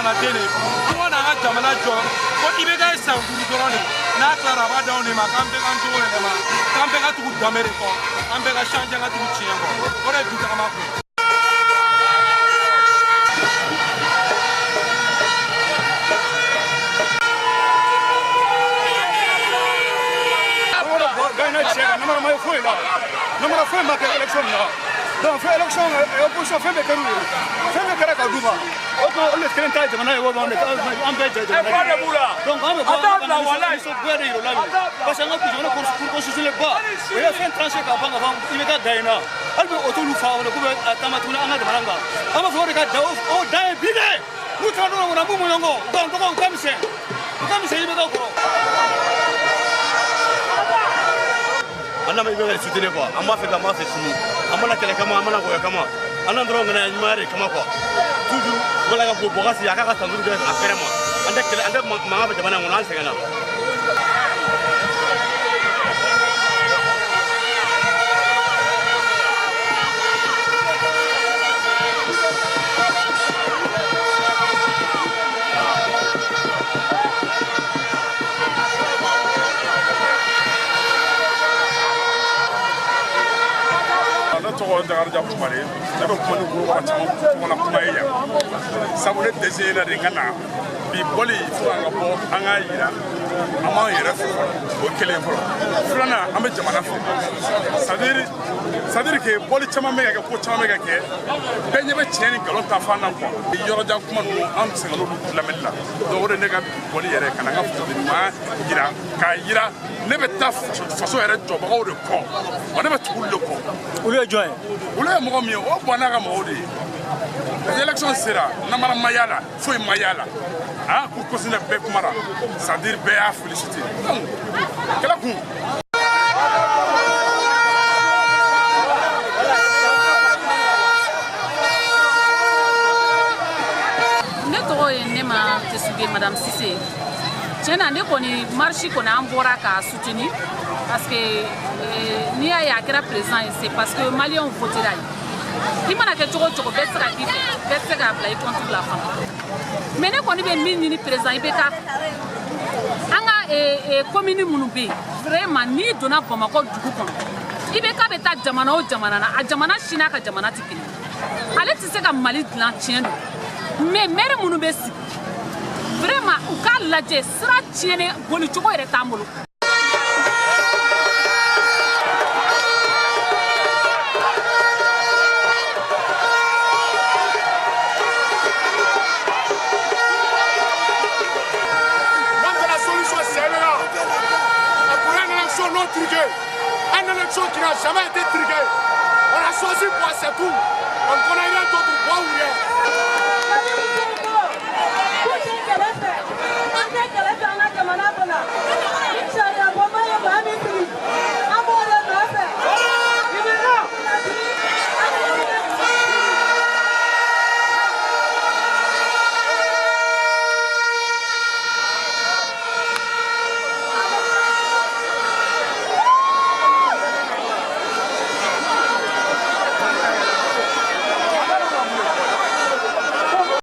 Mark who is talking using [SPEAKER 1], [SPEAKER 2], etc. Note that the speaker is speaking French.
[SPEAKER 1] jamanaden de ko n'an ka jamana jɔ ko i bɛ kɛ san 5 dɔrɔn de n'a tilara a b'a d'anw de ma k'an bɛɛ k'an cogo yɛlɛma k'an bɛɛ ka tugu danbe de kɔ an bɛɛ ka changer an ka tugu tiɲɛ kɔ o de ye bi tagama kun ye.
[SPEAKER 2] Namara foi ma élection na donc fait élection opposition fait me karu fait me kara ka duba o le kelen ta jamana yo ba ne an be jamana donc on me ba wallahi so gwere yo la parce que on peut jamana pour constituer ba o ya fait trancher ka banga bang il ka gaina albe o tulu fa o ko atama tuna anga de maranga ama fo de ka da o da bide mu tanu na mu yongo donc ko kamise ibe ka ko
[SPEAKER 3] Anda mai bɛɛ soutenir quoi an b'a fɛ ka ma fɛ sini an mana kɛlɛ kama an mana goya kama an n'an dɔrɔn ŋana ɲuman de kama quoi toujours wala ka bɔgɔsi a k'a ka san 5 kɛ a fɛrɛ ma an tɛ kɛlɛ an tɛ mankan bɛ jamana in kɔnɔ an sɛgɛnna.
[SPEAKER 4] tɔgɔ Dakarija Kulubali ne bɛ kuma ni Golokɔrɔ caman kuma ye yan sabu ne dɛsɛ la de ka na bi bɔli fo an ka bɔ an k'a yira an b'an yɛrɛ fɔ o kelen fɔlɔ filanan an bɛ jamana fɔ c'est à dire que bɔli caman bɛ ka kɛ ko caman bɛ ka kɛ bɛɛ ɲɛ bɛ tiɲɛ ni nkalon ta fan na quoi yɔrɔjan kuma ninnu an tɛ se ka n'olu lamɛnni la donc o de ne ka bɔli yɛrɛ ka na n ka fasodenɲuman yira k'a yira ne bɛ taa faso yɛrɛ jɔbagaw de kɔ wa ne bɛ tugu olu de kɔ.
[SPEAKER 2] olu ye jɔn ye.
[SPEAKER 4] olu ye mɔgɔ min ye o bɔn n'a ka mɔgɔw de ye parce que élection sera namara ma y'a la foyi ma y'a la ah ko kosɛbɛ bɛɛ kumara c'est à dire bɛɛ y'a félicité kɛlɛ kun.
[SPEAKER 5] ne tɔgɔ ye Nema Tesuge Madame Cissé. Tiɲɛna ne kɔni marche kɔni an bɔra k'a soutenir parce que n'i y'a ye a kɛra président ye c'est parce que maliyɛnw votera ye i mana kɛ cogo o cogo bɛɛ tɛ se ka k'i fɛ bɛɛ tɛ se k'a bila i compte la fana mais ne kɔni bɛ min ɲini président i bɛ k'a fɛ an ka commune minnu bɛ yen vraiment n'i donna Bamakɔ dugu kɔnɔ i bɛ k'a bɛ taa jamana o jamana na a jamana si n'a ka jamana tɛ kelen ale tɛ se ka Mali dilan tiɲɛ don mais maire minnu bɛ sigi vraiment u k'a lajɛ sira tiɲɛnen boli cogo yɛrɛ t'an bolo.
[SPEAKER 6] Une élection qui n'a jamais été truquée. On a choisi quoi, c'est tout. On connaît rien d'autre, quoi ou rien.